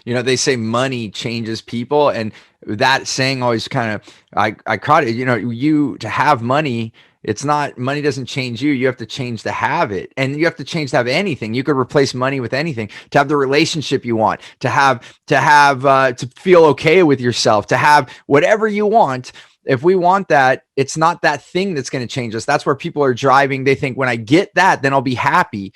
They say money changes people, and that saying always kind of, I caught it. You to have money, it's not, money doesn't change you. You have to change to have it, and you have to change to have anything. You could replace money with anything. To have the relationship you want, to feel okay with yourself, to have whatever you want. If we want that, it's not that thing that's going to change us. That's where people are driving. They think, when I get that, then I'll be happy.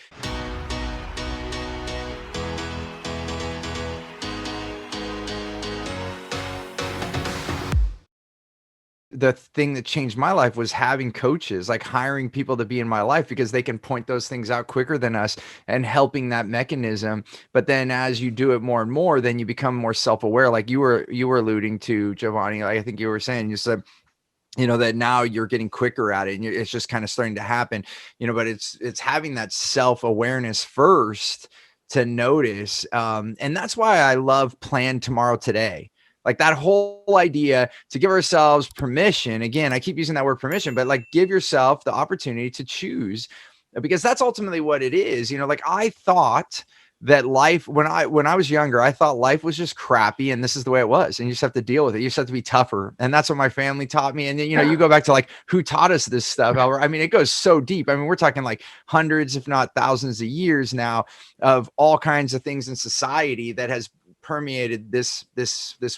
The thing that changed my life was having coaches, like hiring people to be in my life, because they can point those things out quicker than us and helping that mechanism. But then as you do it more and more, then you become more self-aware. Like you were alluding to, Giovanni, like I think you were saying, you said, that now you're getting quicker at it, and it's just kind of starting to happen, but it's having that self-awareness first to notice. And that's why I love Plan Tomorrow Today. Like that whole idea to give ourselves permission. Again, I keep using that word permission, but like give yourself the opportunity to choose, because that's ultimately what it is. Like I thought that life, when I was younger, I thought life was just crappy and this is the way it was, and you just have to deal with it. You just have to be tougher. And that's what my family taught me. And then, you go back to like, who taught us this stuff? I mean, it goes so deep. I mean, we're talking like hundreds, if not thousands of years now of all kinds of things in society that has permeated this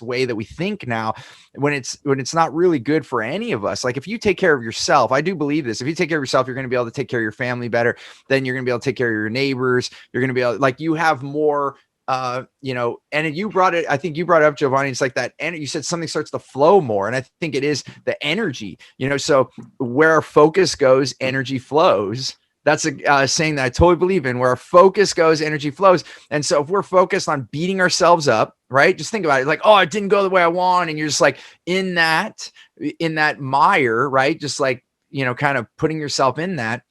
way that we think now, when it's not really good for any of us. Like if you take care of yourself, I do believe this, if you take care of yourself, you're going to be able to take care of your family better. Then you're going to be able to take care of your neighbors. You're going to be able, like, you have more, and you brought it, I think you brought it up, Giovanni. It's like that. And you said something starts to flow more. And I think it is the energy, so where our focus goes, energy flows. That's a saying that I totally believe in. Where our focus goes, energy flows. And so if we're focused on beating ourselves up, right? Just think about it. Like, oh, it didn't go the way I want. And you're just like in that mire, right? Just like, kind of putting yourself in that,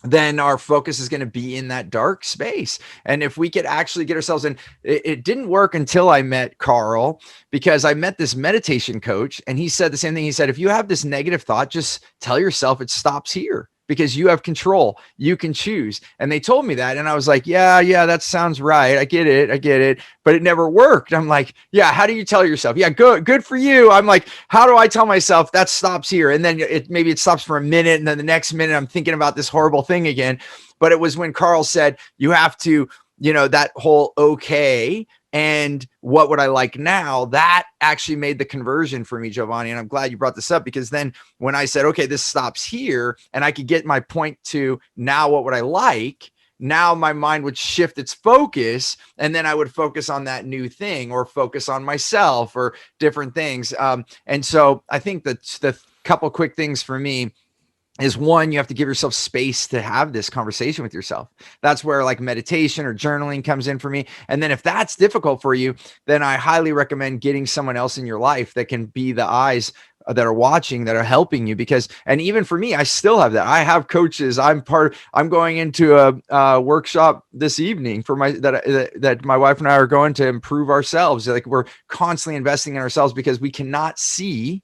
then our focus is going to be in that dark space. And if we could actually get ourselves in, it didn't work until I met Carl, because I met this meditation coach and he said the same thing. He said, if you have this negative thought, just tell yourself it stops here, because you have control, you can choose. And they told me that. And I was like, yeah, that sounds right. I get it. But it never worked. I'm like, yeah, how do you tell yourself? Yeah, good for you. I'm like, how do I tell myself that stops here? And then maybe it stops for a minute. And then the next minute I'm thinking about this horrible thing again. But it was when Carl said, you have to, that whole okay, and what would I like now, that actually made the conversion for me, Giovanni. And I'm glad you brought this up, because then when I said, okay, this stops here, and I could get my point to now, what would I like? Now my mind would shift its focus, and then I would focus on that new thing, or focus on myself, or different things. And so I think that the couple quick things for me is, one, you have to give yourself space to have this conversation with yourself. That's where like meditation or journaling comes in for me. And then if that's difficult for you, then I highly recommend getting someone else in your life that can be the eyes that are watching, that are helping you. Because, and even for me, I still have that. I have coaches. I'm going into a workshop this evening for that my wife and I are going to improve ourselves. Like we're constantly investing in ourselves, because we cannot see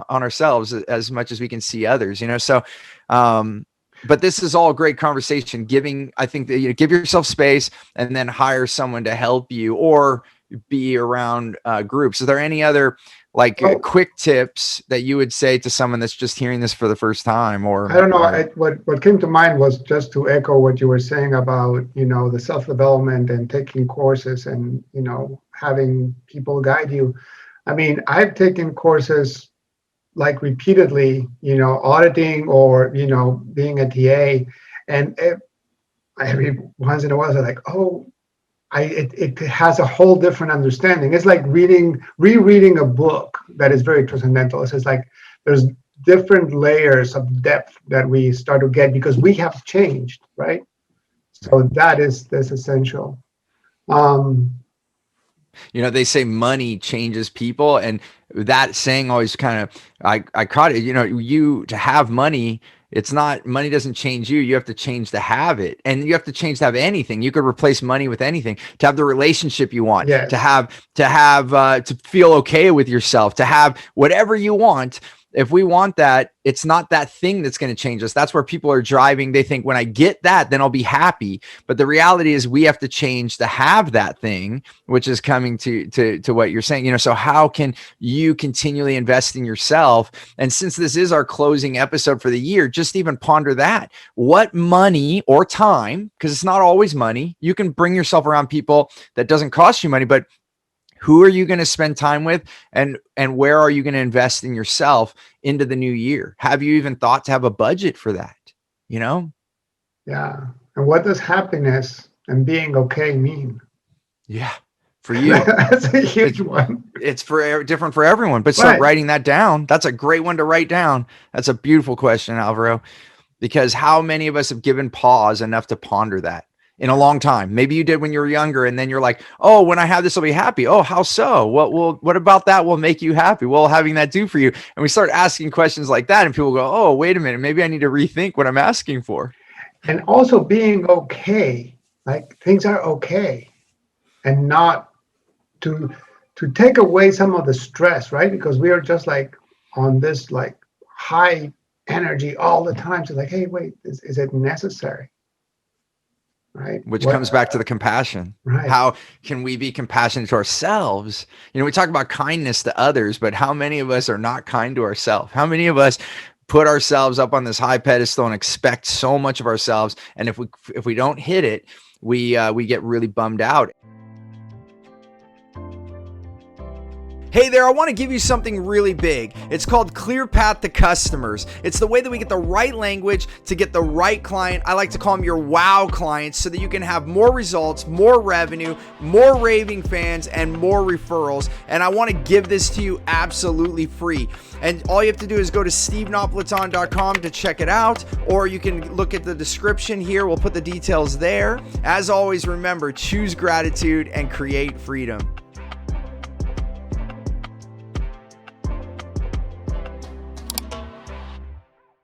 on ourselves as much as we can see others, so but this is all great conversation. I think that give yourself space, and then hire someone to help you, or be around groups. Are there any other quick tips that you would say to someone that's just hearing this for the first time? Or I don't know, what came to mind was just to echo what you were saying about the self-development and taking courses, and having people guide you. I mean, I've taken courses like repeatedly, auditing, or, being a TA. And every once in a while, they're like, oh, it has a whole different understanding. It's like rereading a book that is very transcendental. It's just like there's different layers of depth that we start to get, because we have changed, right? So that's essential. They say money changes people, and that saying always kind of, I caught it. You to have money, it's not, money doesn't change you. You have to change to have it, and you have to change to have anything. You could replace money with anything. To have the relationship you want, Yes. to feel okay with yourself, to have whatever you want. If we want that, it's not that thing that's going to change us. That's where people are driving. They think when I get that, then I'll be happy. But the reality is we have to change to have that thing, which is coming to what you're saying. So how can you continually invest in yourself? And since this is our closing episode for the year, just even ponder that. What money or time, because it's not always money, you can bring yourself around people that doesn't cost you money, but who are you going to spend time with, and where are you going to invest in yourself into the new year? Have you even thought to have a budget for that? Yeah. And what does happiness and being okay mean? Yeah. For you, that's a huge one. It's different for everyone, but start Right. writing that down. That's a great one to write down. That's a beautiful question, Alvaro, because how many of us have given pause enough to ponder that in a long time? Maybe you did when you were younger, and then you're like, oh, when I have this, I'll be happy. Oh, how so? What about that will make you happy? Well, having that do for you. And we start asking questions like that, and people go, oh, wait a minute, maybe I need to rethink what I'm asking for. And also being okay, like things are okay, and not to take away some of the stress, right? Because we are just like on this like high energy all the time. So like, hey, wait, is it necessary? Right. Which comes back to the compassion. Right. How can we be compassionate to ourselves? We talk about kindness to others, but how many of us are not kind to ourselves? How many of us put ourselves up on this high pedestal and expect so much of ourselves? And if we don't hit it, we get really bummed out. Hey there, I want to give you something really big. It's called Clear Path to Customers. It's the way that we get the right language to get the right client. I like to call them your wow clients, so that you can have more results, more revenue, more raving fans, and more referrals. And I want to give this to you absolutely free. And all you have to do is go to stevenapolitan.com to check it out, or you can look at the description here. We'll put the details there. As always, remember, choose gratitude and create freedom.